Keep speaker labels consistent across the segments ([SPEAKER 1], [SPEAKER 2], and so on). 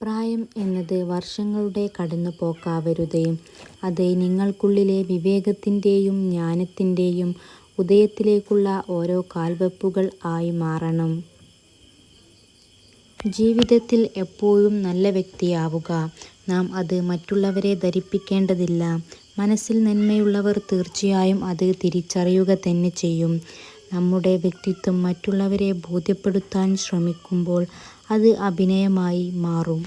[SPEAKER 1] പ്രായം എന്നത് വർഷങ്ങളുടെ കടന്നുപോക്കാവരുത്. അത് നിങ്ങൾക്കുള്ളിലെ വിവേകത്തിൻ്റെയും ജ്ഞാനത്തിൻ്റെയും ഉദയത്തിലേക്കുള്ള ഓരോ കാൽവെപ്പുകൾ ആയി മാറണം. ജീവിതത്തിൽ എപ്പോഴും നല്ല വ്യക്തിയാവുക. നാം അത് മറ്റുള്ളവരെ ധരിപ്പിക്കേണ്ടതില്ല. മനസ്സിൽ നന്മയുള്ളവർ തീർച്ചയായും അത് തിരിച്ചറിയുക തന്നെ ചെയ്യും. നമ്മുടെ വ്യക്തിത്വം മറ്റുള്ളവരെ ബോധ്യപ്പെടുത്താൻ ശ്രമിക്കുമ്പോൾ അത് അഭിനയമായി മാറും.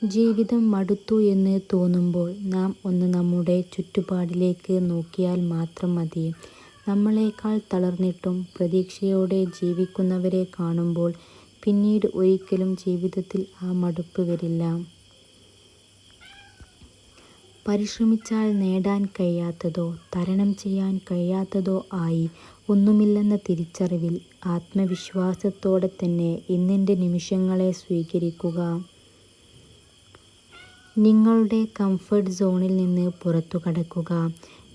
[SPEAKER 1] ജീവിതം മടുത്തു എന്ന് തോന്നുമ്പോൾ നാം ഒന്ന് നമ്മുടെ ചുറ്റുപാടിലേക്ക് നോക്കിയാൽ മാത്രം മതി. നമ്മളെക്കാൾ തളർന്നിട്ടും പ്രതീക്ഷയോടെ ജീവിക്കുന്നവരെ കാണുമ്പോൾ പിന്നീട് ഒരിക്കലും ജീവിതത്തിൽ ആ മടുപ്പ് വരില്ല. പരിശ്രമിച്ചാൽ നേടാൻ കഴിയാത്തതോ തരണം ചെയ്യാൻ കഴിയാത്തതോ ആയി ഒന്നുമില്ലെന്ന തിരിച്ചറിവിൽ ആത്മവിശ്വാസത്തോടെ തന്നെ ഇന്നിൻ്റെ നിമിഷങ്ങളെ സ്വീകരിക്കുക. നിങ്ങളുടെ കംഫർട്ട് സോണിൽ നിന്ന് പുറത്തു കടക്കുക.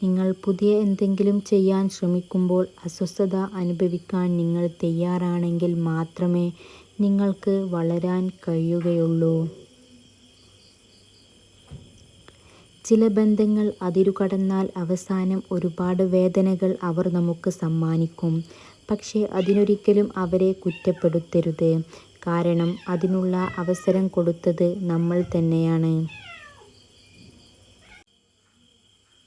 [SPEAKER 1] നിങ്ങൾ പുതിയ എന്തെങ്കിലും ചെയ്യാൻ ശ്രമിക്കുമ്പോൾ അസ്വസ്ഥത അനുഭവിക്കാൻ നിങ്ങൾ തയ്യാറാണെങ്കിൽ മാത്രമേ നിങ്ങൾക്ക് വളരാൻ കഴിയുകയുള്ളൂ. ചില ബന്ധങ്ങൾ അതിരുകടന്നാൽ അവസാനം ഒരുപാട് വേദനകൾ അവർ നമുക്ക് സമ്മാനിക്കും. പക്ഷേ അതിനൊരിക്കലും അവരെ കുറ്റപ്പെടുത്തരുത്. കാരണം അതിനുള്ള അവസരം കൊടുത്തത് നമ്മൾ തന്നെയാണ്.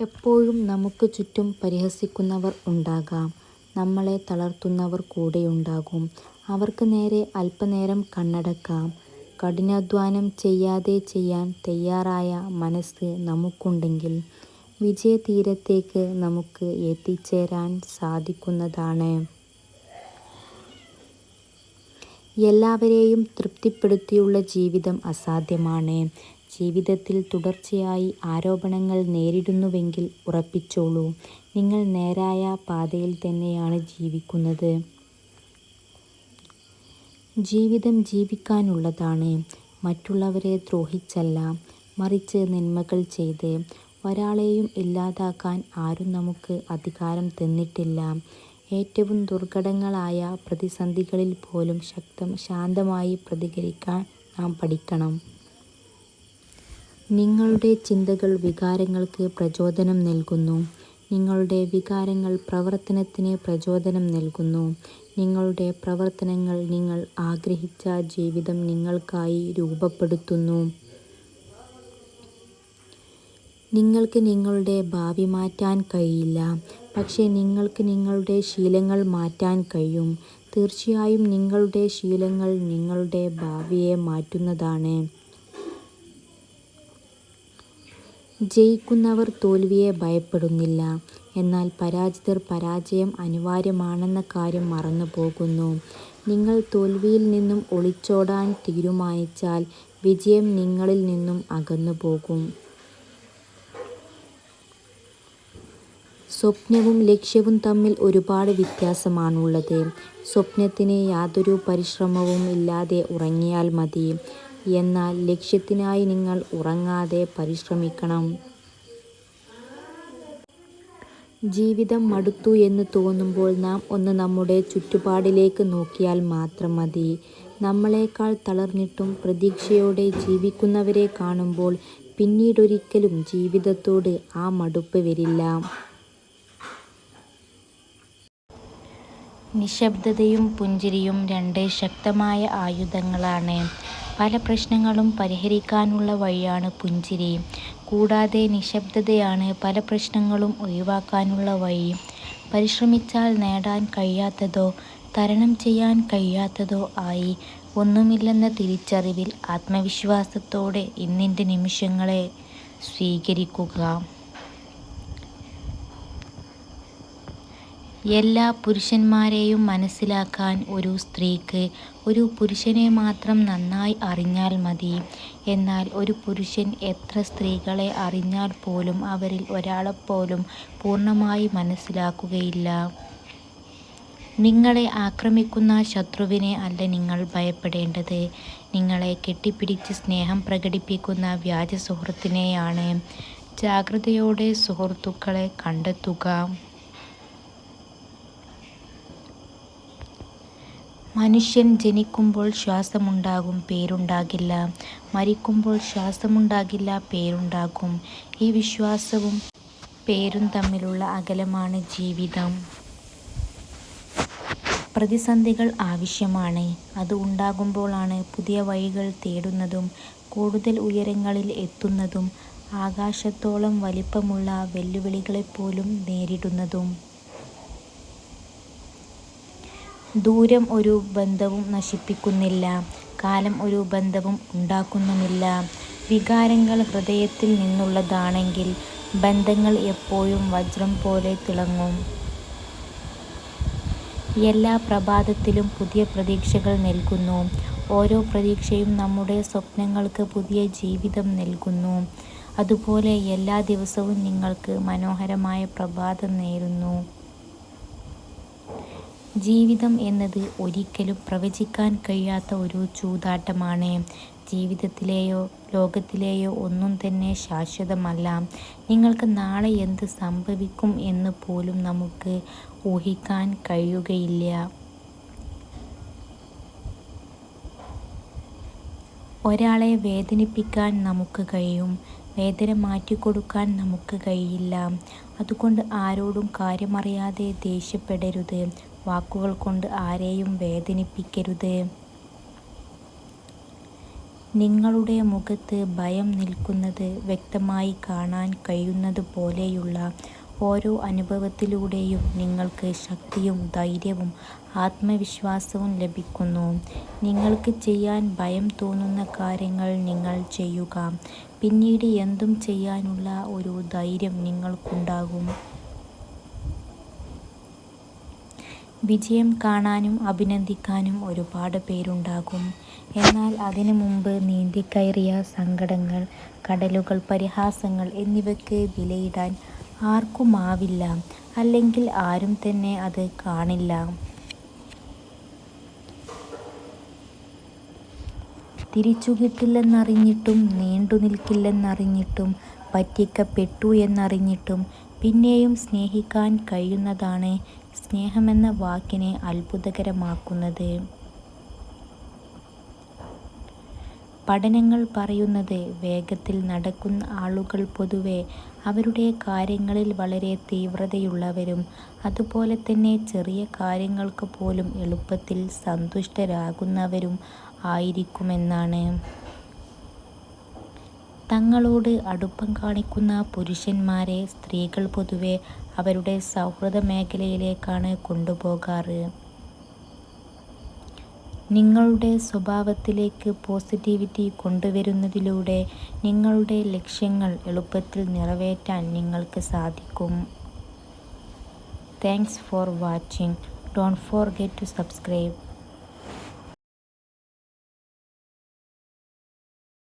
[SPEAKER 1] എപ്പോഴും നമുക്ക് ചുറ്റും പരിഹസിക്കുന്നവർ ഉണ്ടാകാം. നമ്മളെ തളർത്തുന്നവർ കൂടെയുണ്ടാകും. അവർക്ക് നേരെ അല്പനേരം കണ്ണടക്കാം. കഠിനാധ്വാനം ചെയ്യാതെ ചെയ്യാൻ തയ്യാറായ മനസ്സ് നമുക്കുണ്ടെങ്കിൽ വിജയതീരത്തേക്ക് നമുക്ക് എത്തിച്ചേരാൻ സാധിക്കുന്നതാണ്. എല്ലാവരെയും തൃപ്തിപ്പെടുത്തിയുള്ള ജീവിതം അസാധ്യമാണ്. ജീവിതത്തിൽ തുടർച്ചയായി ആരോപണങ്ങൾ നേരിടുന്നുവെങ്കിൽ ഉറപ്പിച്ചോളൂ, നിങ്ങൾ നേരായ പാതയിൽ തന്നെയാണ് ജീവിക്കുന്നത്. ജീവിതം ജീവിക്കാനുള്ളതാണ്, മറ്റുള്ളവരെ ദ്രോഹിച്ചല്ല, മറിച്ച് നന്മകൾ ചെയ്ത്. ഒരാളെയും ഇല്ലാതാക്കാൻ ആരും നമുക്ക് അധികാരം തന്നിട്ടില്ല. ഏറ്റവും ദുർഘടങ്ങളായ പ്രതിസന്ധികളിൽ പോലും ശാന്തമായി പ്രതികരിക്കാൻ നാം പഠിക്കണം. നിങ്ങളുടെ ചിന്തകൾ വികാരങ്ങൾക്ക് പ്രചോദനം നൽകുന്നു. നിങ്ങളുടെ വികാരങ്ങൾ പ്രവർത്തനത്തിന് പ്രചോദനം നൽകുന്നു. നിങ്ങളുടെ പ്രവർത്തനങ്ങൾ നിങ്ങൾ ആഗ്രഹിച്ച ജീവിതം നിങ്ങൾക്കായി രൂപപ്പെടുത്തുന്നു. നിങ്ങൾക്ക് നിങ്ങളുടെ ഭാവി മാറ്റാൻ കഴിയില്ല, പക്ഷേ നിങ്ങൾക്ക് നിങ്ങളുടെ ശീലങ്ങൾ മാറ്റാൻ കഴിയും. തീർച്ചയായും നിങ്ങളുടെ ശീലങ്ങൾ നിങ്ങളുടെ ഭാവിയെ മാറ്റുന്നതാണ്. ജയിക്കുന്നവർ തോൽവിയെ ഭയപ്പെടുന്നില്ല. എന്നാൽ പരാജിതർ പരാജയം അനിവാര്യമാണെന്ന കാര്യം മറന്നു പോകുന്നു. നിങ്ങൾ തോൽവിയിൽ നിന്നും ഒളിച്ചോടാൻ തീരുമാനിച്ചാൽ വിജയം നിങ്ങളിൽ നിന്നും അകന്നു പോകും. സ്വപ്നവും ലക്ഷ്യവും തമ്മിൽ ഒരുപാട് വ്യത്യാസമാണുള്ളത്. സ്വപ്നത്തിന് യാതൊരു പരിശ്രമവും ഇല്ലാതെ ഉറങ്ങിയാൽ മതി. എന്നാൽ ലക്ഷ്യത്തിനായി നിങ്ങൾ ഉറങ്ങാതെ പരിശ്രമിക്കണം. ജീവിതം മടുത്തു എന്ന് തോന്നുമ്പോൾ നാം ഒന്ന് നമ്മുടെ ചുറ്റുപാടിലേക്ക് നോക്കിയാൽ മാത്രം മതി. നമ്മളെക്കാൾ തളർന്നിട്ടും പ്രതീക്ഷയോടെ ജീവിക്കുന്നവരെ കാണുമ്പോൾ പിന്നീടൊരിക്കലും ജീവിതത്തോട് ആ മടുപ്പ് വരില്ല. നിശബ്ദതയും പുഞ്ചിരിയും രണ്ട് ശക്തമായ ആയുധങ്ങളാണ്. പല പ്രശ്നങ്ങളും പരിഹരിക്കാനുള്ള വഴിയാണ് പുഞ്ചിരി. കൂടാതെ നിശബ്ദതയാണ് പല പ്രശ്നങ്ങളും ഒഴിവാക്കാനുള്ള വഴി. പരിശ്രമിച്ചാൽ നേടാൻ കഴിയാത്തതോ തരണം ചെയ്യാൻ കഴിയാത്തതോ ആയി ഒന്നുമില്ലെന്ന തിരിച്ചറിവിൽ ആത്മവിശ്വാസത്തോടെ ഇന്നിൻ്റെ നിമിഷങ്ങളെ സ്വീകരിക്കുക. എല്ലാ പുരുഷന്മാരെയും മനസ്സിലാക്കാൻ ഒരു സ്ത്രീക്ക് ഒരു പുരുഷനെ മാത്രം നന്നായി അറിഞ്ഞാൽ മതി. എന്നാൽ ഒരു പുരുഷൻ എത്ര സ്ത്രീകളെ അറിഞ്ഞാൽ പോലും അവരിൽ ഒരാളെപ്പോലും പൂർണ്ണമായി മനസ്സിലാക്കുകയില്ല. നിങ്ങളെ ആക്രമിക്കുന്ന ശത്രുവിനെ അല്ല നിങ്ങൾ ഭയപ്പെടേണ്ടത്, നിങ്ങളെ കെട്ടിപ്പിടിച്ച് സ്നേഹം പ്രകടിപ്പിക്കുന്ന വ്യാജ സുഹൃത്തിനെയാണ്. ജാഗ്രതയോടെ സുഹൃത്തുക്കളെ കണ്ടെത്തുക. മനുഷ്യൻ ജനിക്കുമ്പോൾ ശ്വാസമുണ്ടാകും, പേരുണ്ടാകില്ല. മരിക്കുമ്പോൾ ശ്വാസമുണ്ടാകില്ല, പേരുണ്ടാകും. ഈ വിശ്വാസവും പേരും തമ്മിലുള്ള അകലമാണ് ജീവിതം. പ്രതിസന്ധികൾ ആവശ്യമാണ്. അത് ഉണ്ടാകുമ്പോഴാണ് പുതിയ വഴികൾ തേടുന്നതും കൂടുതൽ ഉയരങ്ങളിൽ എത്തുന്നതും ആകാശത്തോളം വലിപ്പമുള്ള വെല്ലുവിളികളെപ്പോലും നേരിടുന്നതും. ദൂരം ഒരു ബന്ധവും നശിപ്പിക്കുന്നില്ല, കാലം ഒരു ബന്ധവും ഉണ്ടാക്കുന്നുമില്ല. വികാരങ്ങൾ ഹൃദയത്തിൽ നിന്നുള്ളതാണെങ്കിൽ ബന്ധങ്ങൾ എപ്പോഴും വജ്രം പോലെ തിളങ്ങും. എല്ലാ പ്രഭാതത്തിലും പുതിയ പ്രതീക്ഷകൾ നൽകുന്നു. ഓരോ പ്രതീക്ഷയും നമ്മുടെ സ്വപ്നങ്ങൾക്ക് പുതിയ ജീവിതം നൽകുന്നു. അതുപോലെ എല്ലാ ദിവസവും നിങ്ങൾക്ക് മനോഹരമായ പ്രഭാതം നേരുന്നു. ജീവിതം എന്നത് ഒരിക്കലും പ്രവചിക്കാൻ കഴിയാത്ത ഒരു ചൂതാട്ടമാണ്. ജീവിതത്തിലെയോ ലോകത്തിലെയോ ഒന്നും തന്നെ ശാശ്വതമല്ല. നിങ്ങൾക്ക് നാളെ എന്ത് സംഭവിക്കും എന്ന് പോലും നമുക്ക് ഊഹിക്കാൻ കഴിയുകയില്ല. ഒരാളെ വേദനിപ്പിക്കാൻ നമുക്ക് കഴിയും, വേദന മാറ്റിക്കൊടുക്കാൻ നമുക്ക് കഴിയില്ല. അതുകൊണ്ട് ആരോടും കാര്യമറിയാതെ ദേഷ്യപ്പെടരുത്, വാക്കുകൾ കൊണ്ട് ആരെയും വേദനിപ്പിക്കരുത്. നിങ്ങളുടെ മുഖത്ത് ഭയം നിൽക്കുന്നത് വ്യക്തമായി കാണാൻ കഴിയുന്നത് പോലെയുള്ള ഓരോ അനുഭവത്തിലൂടെയും നിങ്ങൾക്ക് ശക്തിയും ധൈര്യവും ആത്മവിശ്വാസവും ലഭിക്കുന്നു. നിങ്ങൾക്ക് ചെയ്യാൻ ഭയം തോന്നുന്ന കാര്യങ്ങൾ നിങ്ങൾ ചെയ്യുക. പിന്നീട് എന്തും ചെയ്യാനുള്ള ഒരു ധൈര്യം നിങ്ങൾക്കുണ്ടാകും. വിജയം കാണാനും അഭിനന്ദിക്കാനും ഒരുപാട് പേരുണ്ടാകും. എന്നാൽ അതിനു മുമ്പ് നീന്തിക്കയറിയ സങ്കടങ്ങൾ, കടലുകൾ, പരിഹാസങ്ങൾ എന്നിവയ്ക്ക് വിലയിടാൻ ആർക്കുമാവില്ല. അല്ലെങ്കിൽ ആരും തന്നെ അത് കാണില്ല. തിരിച്ചുകിട്ടില്ലെന്നറിഞ്ഞിട്ടും, നീണ്ടുനിൽക്കില്ലെന്നറിഞ്ഞിട്ടും, പറ്റിക്കപ്പെട്ടു എന്നറിഞ്ഞിട്ടും പിന്നെയും സ്നേഹിക്കാൻ കഴിയുന്നതാണ് സ്നേഹമെന്ന വാക്കിനെ അത്ഭുതകരമാക്കുന്നത്. പഠനങ്ങൾ പറയുന്നത് വേഗത്തിൽ നടക്കുന്ന ആളുകൾ പൊതുവെ അവരുടെ കാര്യങ്ങളിൽ വളരെ തീവ്രതയുള്ളവരും അതുപോലെ തന്നെ ചെറിയ കാര്യങ്ങൾക്ക് പോലും എളുപ്പത്തിൽ സന്തുഷ്ടരാകുന്നവരും ആയിരിക്കുമെന്നാണ്. തങ്ങളോട് അടുപ്പം കാണിക്കുന്ന പുരുഷന്മാരെ സ്ത്രീകൾ പൊതുവെ അവരുടെ സൗഹൃദ മേഖലയിലേക്കാണ് കൊണ്ടുപോകാറ്. നിങ്ങളുടെ സ്വഭാവത്തിലേക്ക് പോസിറ്റിവിറ്റി കൊണ്ടുവരുന്നതിലൂടെ നിങ്ങളുടെ ലക്ഷ്യങ്ങൾ എളുപ്പത്തിൽ നിറവേറ്റാൻ നിങ്ങൾക്ക് സാധിക്കും. Thanks for watching. Don't forget to subscribe.